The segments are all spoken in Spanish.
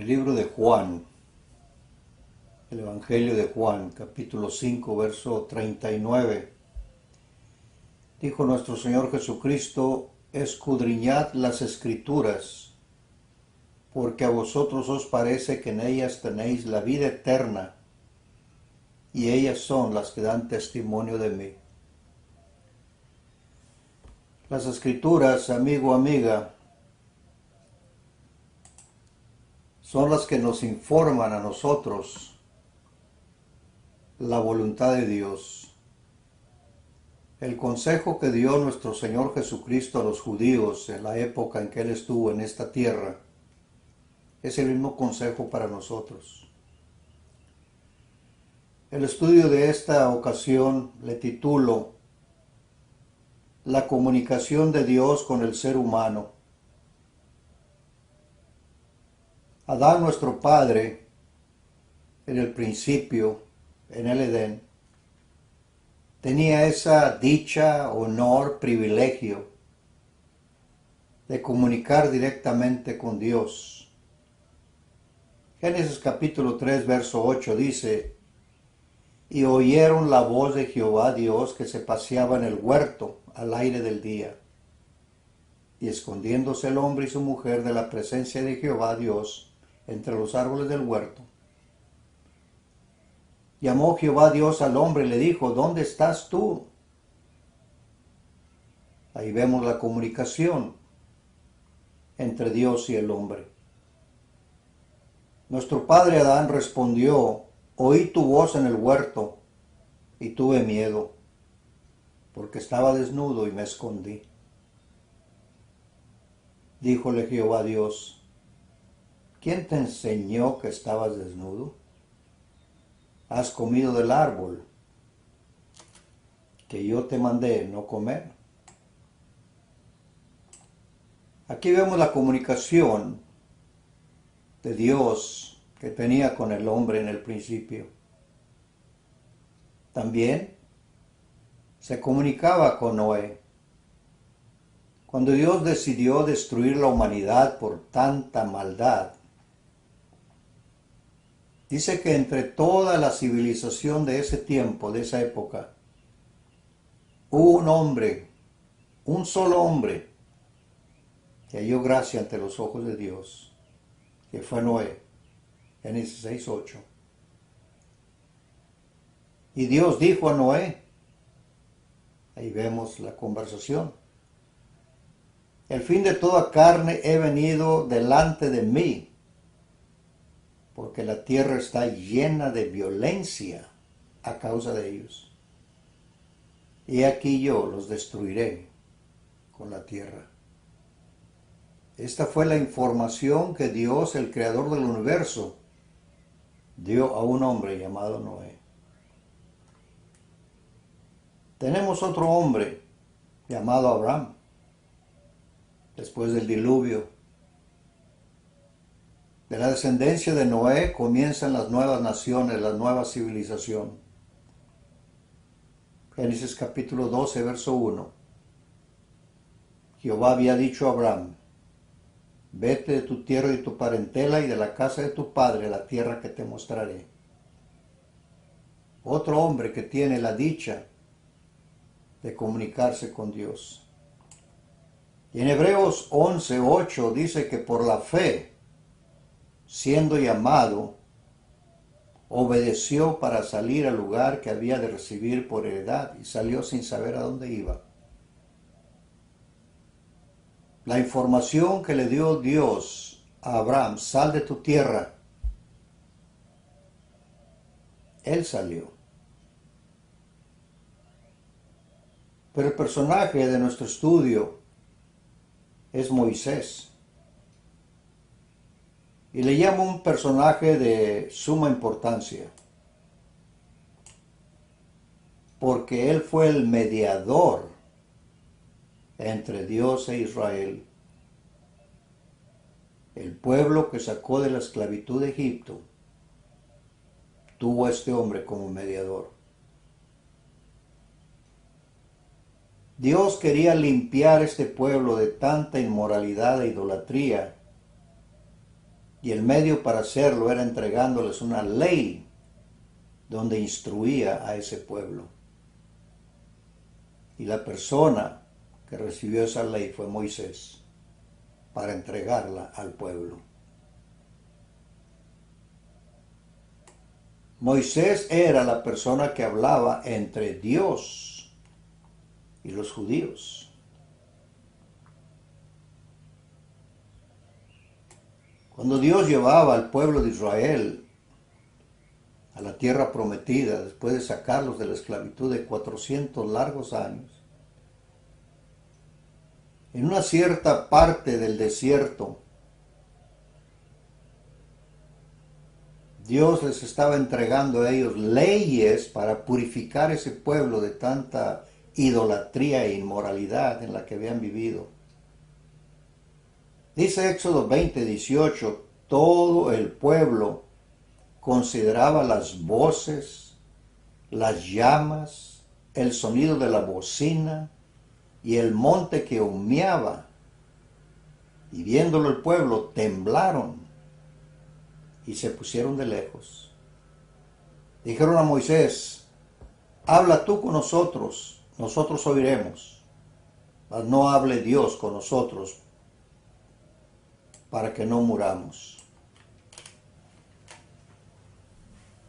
libro de Juan, el Evangelio de Juan, capítulo 5, verso 39. Dijo nuestro Señor Jesucristo: escudriñad las Escrituras, porque a vosotros os parece que en ellas tenéis la vida eterna, y ellas son las que dan testimonio de mí. Las Escrituras, amigo, amiga, son las que nos informan a nosotros la voluntad de Dios. El consejo que dio nuestro Señor Jesucristo a los judíos en la época en que Él estuvo en esta tierra es el mismo consejo para nosotros. El estudio de esta ocasión le titulo La comunicación de Dios con el ser humano. Adán, nuestro Padre, en el principio, en el Edén, tenía esa dicha, honor, privilegio de comunicar directamente con Dios. Génesis capítulo 3, verso 8 dice: y oyeron la voz de Jehová Dios que se paseaba en el huerto al aire del día. Y escondiéndose el hombre y su mujer de la presencia de Jehová Dios entre los árboles del huerto, llamó Jehová Dios al hombre y le dijo: ¿dónde estás tú? Ahí vemos la comunicación entre Dios y el hombre. Nuestro padre Adán respondió: oí tu voz en el huerto y tuve miedo, porque estaba desnudo y me escondí. Díjole Jehová Dios: ¿quién te enseñó que estabas desnudo? ¿Has comido del árbol que yo te mandé no comer? Aquí vemos la comunicación de Dios que tenía con el hombre en el principio. También se comunicaba con Noé. Cuando Dios decidió destruir la humanidad por tanta maldad, dice que entre toda la civilización de ese tiempo, de esa época, hubo un hombre, un solo hombre, que halló gracia ante los ojos de Dios, que fue Noé. Génesis 6:8. Y Dios dijo a Noé, ahí vemos la conversación: el fin de toda carne he venido delante de mí, porque la tierra está llena de violencia a causa de ellos. Y aquí yo los destruiré con la tierra. Esta fue la información que Dios, el creador del universo, dio a un hombre llamado Noé. Tenemos otro hombre llamado Abraham. Después del diluvio, de la descendencia de Noé comienzan las nuevas naciones, la nueva civilización. Génesis capítulo 12, verso 1. Jehová había dicho a Abraham: vete de tu tierra y tu parentela y de la casa de tu padre a la tierra que te mostraré. Otro hombre que tiene la dicha de comunicarse con Dios. Y en Hebreos 11:8 dice que por la fe, siendo llamado, obedeció para salir al lugar que había de recibir por heredad, y salió sin saber a dónde iba. La información que le dio Dios a Abraham: sal de tu tierra, él salió. Pero el personaje de nuestro estudio es Moisés. Y le llamo un personaje de suma importancia, porque él fue el mediador entre Dios e Israel. El pueblo que sacó de la esclavitud de Egipto tuvo a este hombre como mediador. Dios quería limpiar este pueblo de tanta inmoralidad e idolatría Y el medio para hacerlo era entregándoles una ley donde instruía a ese pueblo. Y la persona que recibió esa ley fue Moisés para entregarla al pueblo. Moisés era la persona que hablaba entre Dios y los judíos. Cuando Dios llevaba al pueblo de Israel a la tierra prometida, después de sacarlos de la esclavitud de 400 largos años, en una cierta parte del desierto, Dios les estaba entregando a ellos leyes para purificar ese pueblo de tanta idolatría e inmoralidad en la que habían vivido. Dice Éxodo 20:18, todo el pueblo consideraba las voces, las llamas, el sonido de la bocina y el monte que humeaba. Y viéndolo el pueblo, temblaron y se pusieron de lejos. Dijeron a Moisés, habla tú con nosotros, nosotros oiremos, mas no hable Dios con nosotros para que no muramos.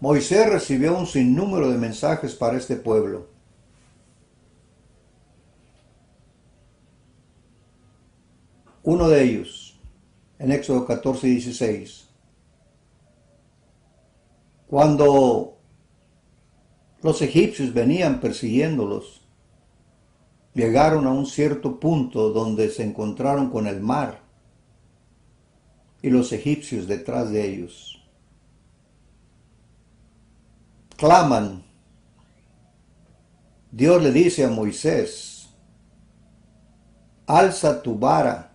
Moisés recibió un sinnúmero de mensajes para este pueblo. Uno de ellos, en Éxodo 14:16, cuando los egipcios venían persiguiéndolos, llegaron a un cierto punto donde se encontraron con el mar y los egipcios detrás de ellos. Claman. Dios le dice a Moisés, alza tu vara,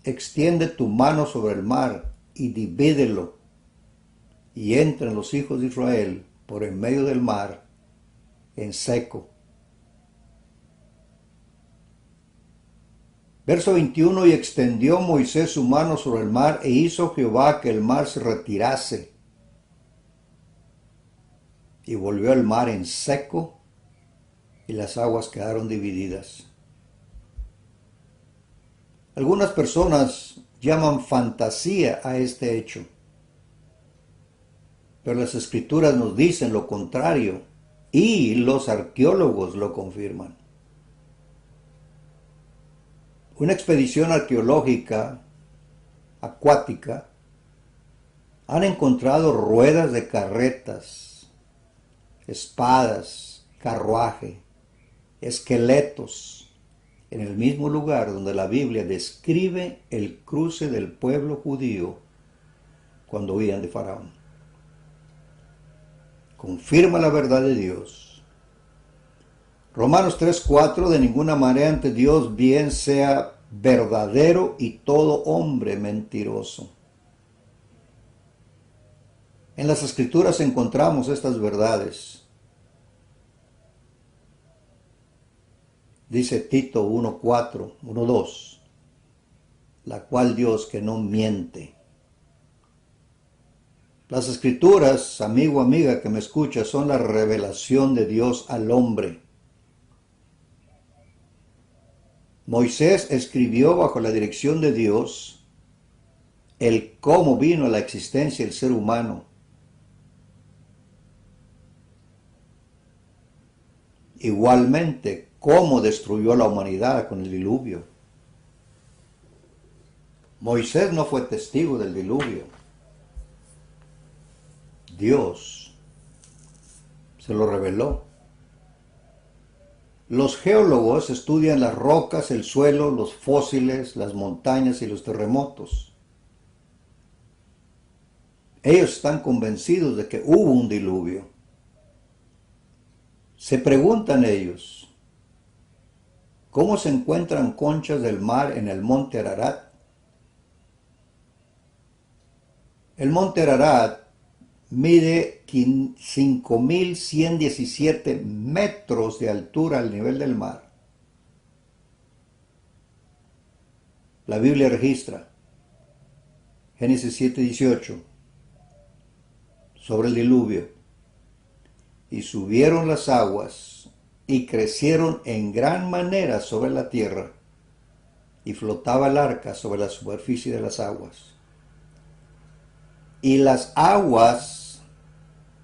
extiende tu mano sobre el mar y divídelo, y entren los hijos de Israel por en medio del mar en seco. Verso 21, y extendió Moisés su mano sobre el mar, e hizo Jehová que el mar se retirase. Y volvió el mar en seco, y las aguas quedaron divididas. Algunas personas llaman fantasía a este hecho, pero las escrituras nos dicen lo contrario, y los arqueólogos lo confirman. Una expedición arqueológica acuática han encontrado ruedas de carretas, espadas, carruaje, esqueletos, en el mismo lugar donde la Biblia describe el cruce del pueblo judío cuando huían de Faraón. Confirma la verdad de Dios. Romanos 3:4, de ninguna manera ante Dios bien sea verdadero y todo hombre mentiroso. En las Escrituras encontramos estas verdades. Dice Tito 1:4, 1:2, la cual Dios que no miente. Las Escrituras, amigo, amiga que me escucha, son la revelación de Dios al hombre. Moisés escribió bajo la dirección de Dios el cómo vino a la existencia el ser humano. Igualmente, cómo destruyó a la humanidad con el diluvio. Moisés no fue testigo del diluvio. Dios se lo reveló. Los geólogos estudian las rocas, el suelo, los fósiles, las montañas y los terremotos. Ellos están convencidos de que hubo un diluvio. Se preguntan ellos, ¿cómo se encuentran conchas del mar en el monte Ararat? El monte Ararat mide 5.117 metros de altura al nivel del mar. La Biblia registra Génesis 7:18, sobre el diluvio. Y subieron las aguas y crecieron en gran manera sobre la tierra, y flotaba el arca sobre la superficie de las aguas. Y las aguas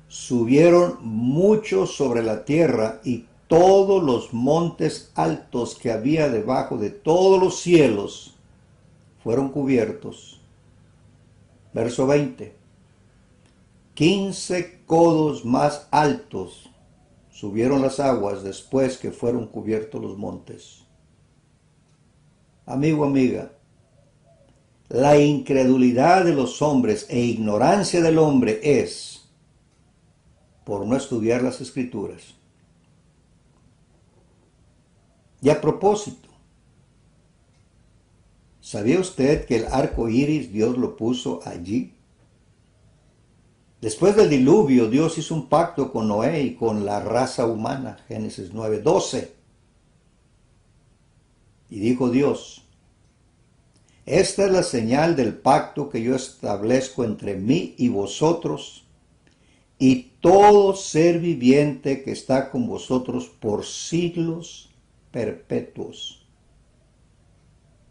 subieron mucho sobre la tierra, y todos los montes altos que había debajo de todos los cielos fueron cubiertos. Verso 20. 15 codos más altos subieron las aguas después que fueron cubiertos los montes. Amigo, amiga, la incredulidad de los hombres e ignorancia del hombre es por no estudiar las Escrituras. Y a propósito, ¿sabía usted que el arco iris Dios lo puso allí? Después del diluvio, Dios hizo un pacto con Noé y con la raza humana, Génesis 9:12. Y dijo Dios: esta es la señal del pacto que yo establezco entre mí y vosotros y todo ser viviente que está con vosotros por siglos perpetuos.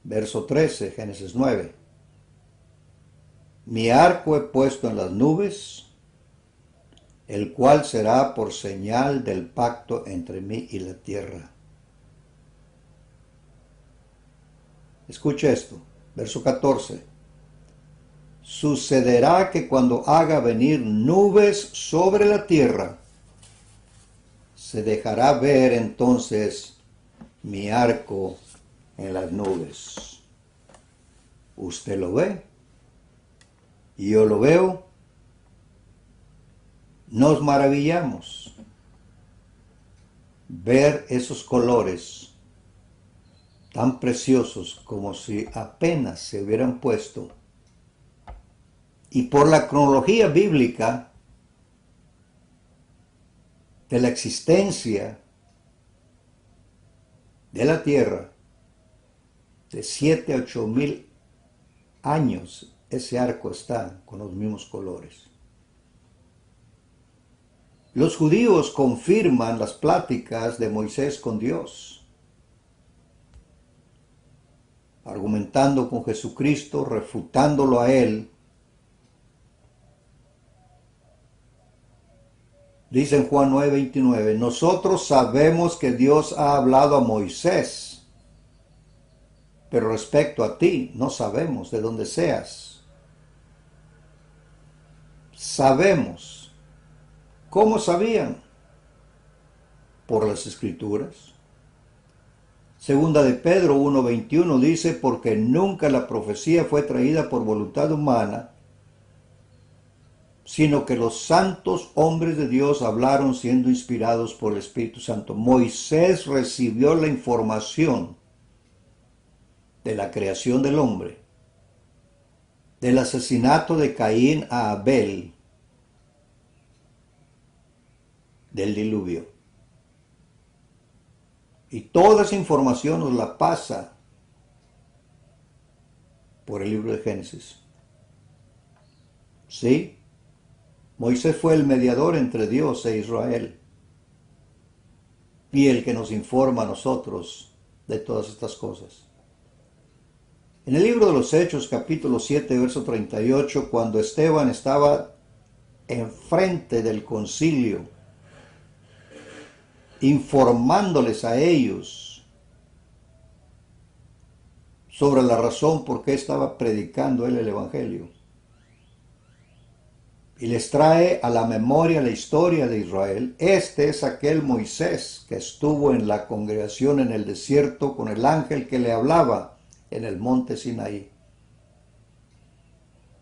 Verso 13, Génesis 9. Mi arco he puesto en las nubes, el cual será por señal del pacto entre mí y la tierra. Escucha esto, verso 14. Sucederá que cuando haga venir nubes sobre la tierra, se dejará ver entonces mi arco en las nubes. ¿Usted lo ve? Y yo lo veo. Nos maravillamos ver esos colores tan preciosos como si apenas se hubieran puesto. Y por la cronología bíblica de la existencia de la tierra, de 7 a 8 mil años, ese arco está con los mismos colores. Los judíos confirman las pláticas de Moisés con Dios, argumentando con Jesucristo, refutándolo a él. Dice en Juan 9:29, nosotros sabemos que Dios ha hablado a Moisés, pero respecto a ti no sabemos de dónde seas. Sabemos. ¿Cómo sabían? Por las Escrituras. Segunda de Pedro 1:21 dice, porque nunca la profecía fue traída por voluntad humana, sino que los santos hombres de Dios hablaron siendo inspirados por el Espíritu Santo. Moisés recibió la información de la creación del hombre, del asesinato de Caín a Abel, del diluvio. Y toda esa información nos la pasa por el libro de Génesis. ¿Sí? Moisés fue el mediador entre Dios e Israel y el que nos informa a nosotros de todas estas cosas. En el libro de los Hechos, capítulo 7, verso 38, cuando Esteban estaba enfrente del concilio, informándoles a ellos sobre la razón por qué estaba predicando él el Evangelio, y les trae a la memoria la historia de Israel. Este es aquel Moisés que estuvo en la congregación en el desierto con el ángel que le hablaba en el monte Sinaí,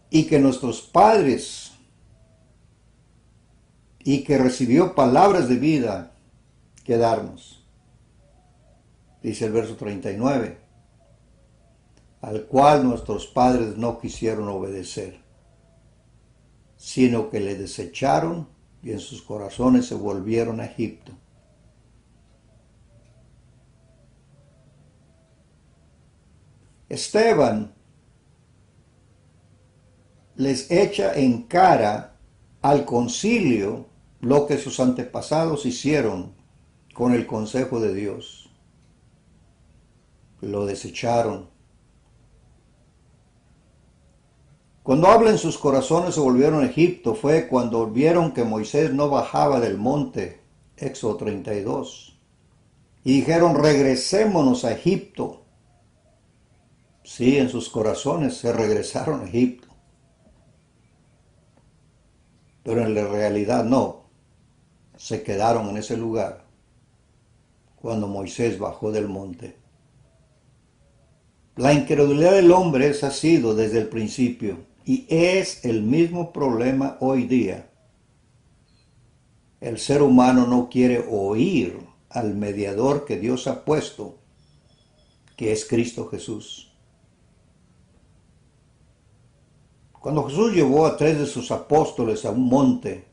y que nuestros padres, y que recibió palabras de vida que darnos. Dice el verso 39, al cual nuestros padres no quisieron obedecer, sino que le desecharon y en sus corazones se volvieron a Egipto. Esteban les echa en cara al concilio lo que sus antepasados hicieron con el consejo de Dios. Lo desecharon. Cuando habla en sus corazones se volvieron a Egipto, fue cuando vieron que Moisés no bajaba del monte, Éxodo 32, y dijeron, regresémonos a Egipto. Sí, en sus corazones se regresaron a Egipto, pero en la realidad no, se quedaron en ese lugar cuando Moisés bajó del monte. La incredulidad del hombre esa ha sido desde el principio y es el mismo problema hoy día. El ser humano no quiere oír al mediador que Dios ha puesto, que es Cristo Jesús. Cuando Jesús llevó a 3 de sus apóstoles a un monte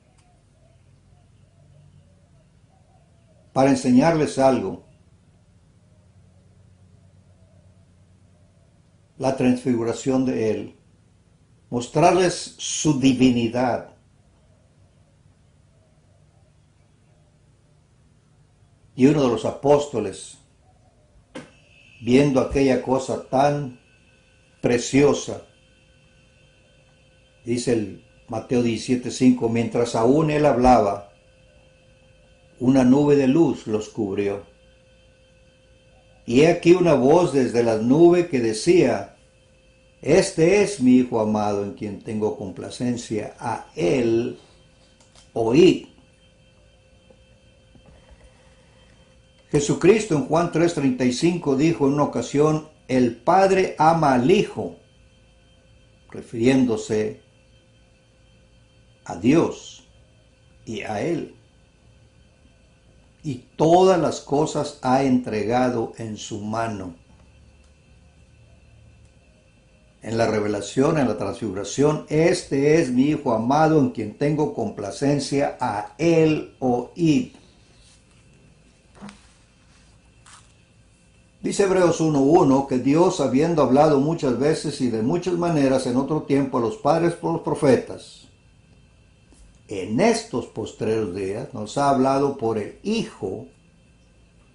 para enseñarles algo, la transfiguración de Él, mostrarles su divinidad, y uno de los apóstoles, viendo aquella cosa tan preciosa, dice el Mateo 17:5, mientras aún él hablaba, una nube de luz los cubrió. Y he aquí una voz desde la nube que decía, este es mi Hijo amado en quien tengo complacencia, a él oíd. Jesucristo en Juan 3:35 dijo en una ocasión, el Padre ama al Hijo, refiriéndose a Dios y a Él. Y todas las cosas ha entregado en su mano. En la revelación, en la transfiguración, este es mi Hijo amado en quien tengo complacencia, a Él oíd. Dice Hebreos 1:1 que Dios, habiendo hablado muchas veces y de muchas maneras en otro tiempo a los padres por los profetas, en estos postreros días nos ha hablado por el Hijo,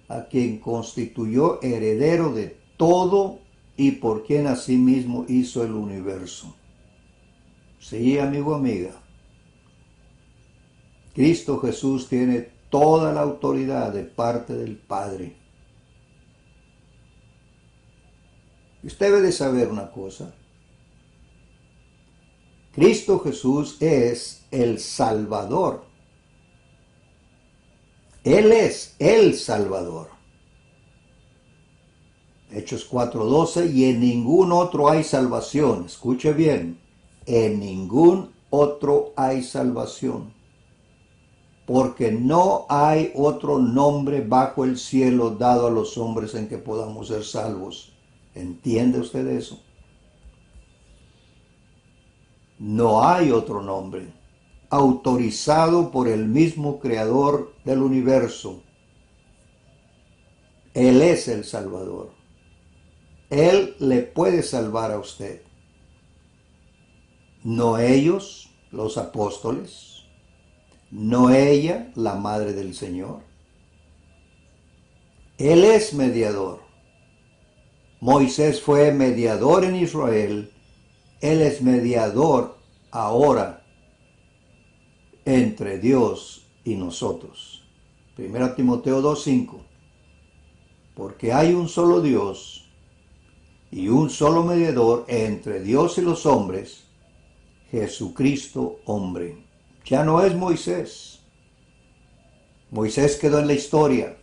a quien constituyó heredero de todo y por quien asimismo hizo el universo. Sí, amigo, amiga. Cristo Jesús tiene toda la autoridad de parte del Padre. Y usted debe de saber una cosa. Cristo Jesús es el Salvador. Él es el Salvador. Hechos 4:12, y en ningún otro hay salvación. Escuche bien, en ningún otro hay salvación. Porque no hay otro nombre bajo el cielo dado a los hombres en que podamos ser salvos. ¿Entiende usted eso? No hay otro nombre autorizado por el mismo Creador del universo. Él es el Salvador. Él le puede salvar a usted. No ellos, los apóstoles. No ella, la Madre del Señor. Él es mediador. Moisés fue mediador en Israel. Él es mediador ahora entre Dios y nosotros. 1 Timoteo 2:5. Porque hay un solo Dios y un solo mediador entre Dios y los hombres, Jesucristo hombre. Ya no es Moisés. Moisés quedó en la historia.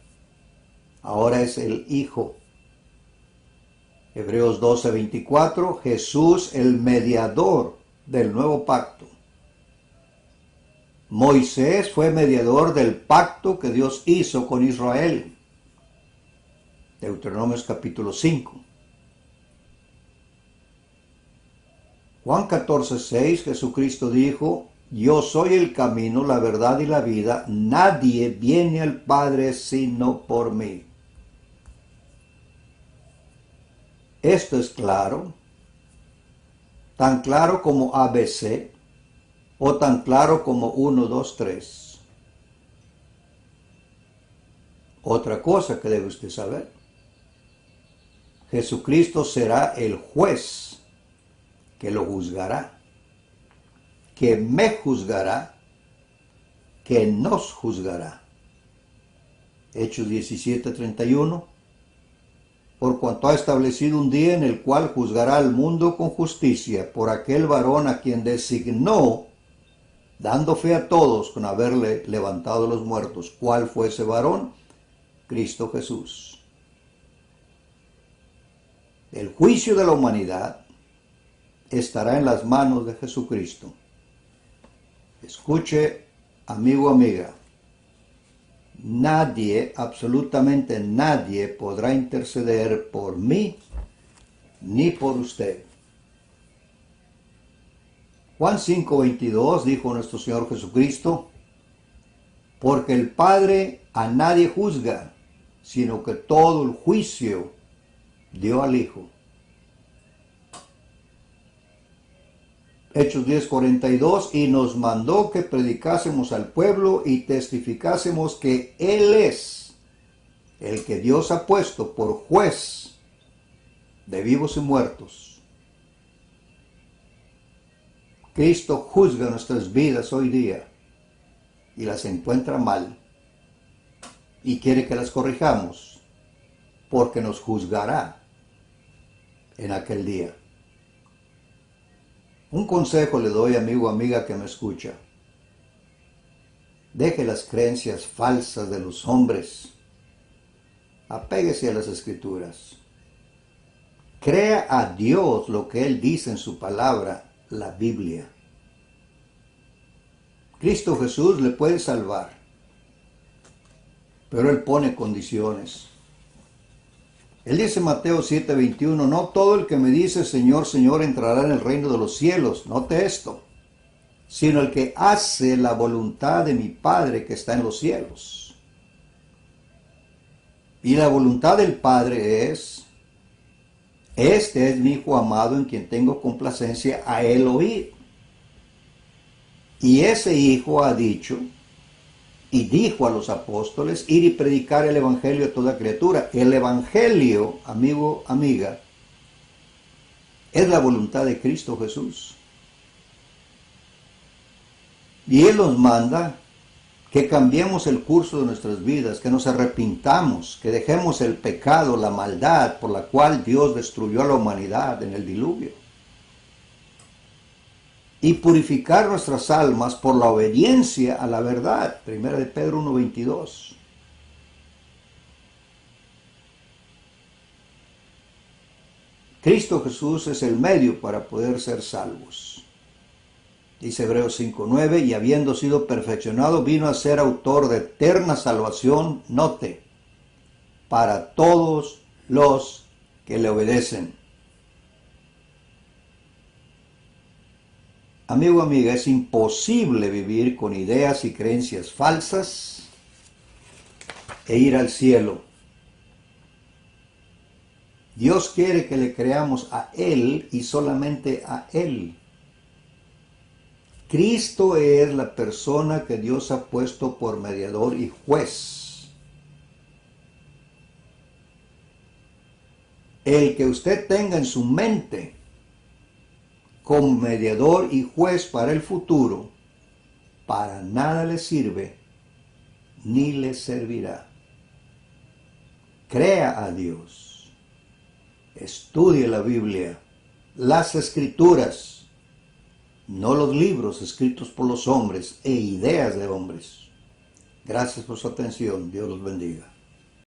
Ahora es el Hijo. Hebreos 12:24, Jesús el mediador del nuevo pacto. Moisés fue mediador del pacto que Dios hizo con Israel. Deuteronomios capítulo 5. Juan 14:6, Jesucristo dijo, yo soy el camino, la verdad y la vida, nadie viene al Padre sino por mí. Esto es claro. tan claro como ABC o tan claro como 1, 2, 3. Otra cosa que debe usted saber: Jesucristo será el juez que lo juzgará, que me juzgará, que nos juzgará. Hechos 17:31. Por cuanto ha establecido un día en el cual juzgará al mundo con justicia por aquel varón a quien designó, dando fe a todos con haberle levantado los muertos. ¿Cuál fue ese varón? Cristo Jesús. El juicio de la humanidad estará en las manos de Jesucristo. Escuche, amigo, amiga. Nadie, absolutamente nadie, podrá interceder por mí ni por usted. Juan 5:22 dijo nuestro Señor Jesucristo: porque el Padre a nadie juzga, sino que todo el juicio dio al Hijo. Hechos 10:42, y nos mandó que predicásemos al pueblo y testificásemos que Él es el que Dios ha puesto por juez de vivos y muertos. Cristo juzga nuestras vidas hoy día y las encuentra mal y quiere que las corrijamos, porque nos juzgará en aquel día. Un consejo le doy, amigo, amiga que me escucha: deje las creencias falsas de los hombres, apéguese a las Escrituras, crea a Dios lo que Él dice en su palabra, la Biblia. Cristo Jesús le puede salvar, pero Él pone condiciones. Él dice en Mateo 7:21, no todo el que me dice Señor, Señor entrará en el reino de los cielos, note esto, sino el que hace la voluntad de mi Padre que está en los cielos. Y la voluntad del Padre es: este es mi Hijo amado en quien tengo complacencia, a Él oír. Y ese Hijo ha dicho y dijo a los apóstoles: ir y predicar el Evangelio a toda criatura. El Evangelio, amigo, amiga, es la voluntad de Cristo Jesús. Y Él nos manda que cambiemos el curso de nuestras vidas, que nos arrepintamos, que dejemos el pecado, la maldad por la cual Dios destruyó a la humanidad en el diluvio, y purificar nuestras almas por la obediencia a la verdad. 1 de Pedro 1:22. Cristo Jesús es el medio para poder ser salvos. Dice Hebreos 5:9, y habiendo sido perfeccionado, vino a ser autor de eterna salvación, note, para todos los que le obedecen. Amigo, amiga, es imposible vivir con ideas y creencias falsas e ir al cielo. Dios quiere que le creamos a Él y solamente a Él. Cristo es la persona que Dios ha puesto por mediador y juez. El que usted tenga en su mente como mediador y juez para el futuro, para nada le sirve ni le servirá. Crea a Dios, estudie la Biblia, las Escrituras, no los libros escritos por los hombres e ideas de hombres. Gracias por su atención. Dios los bendiga.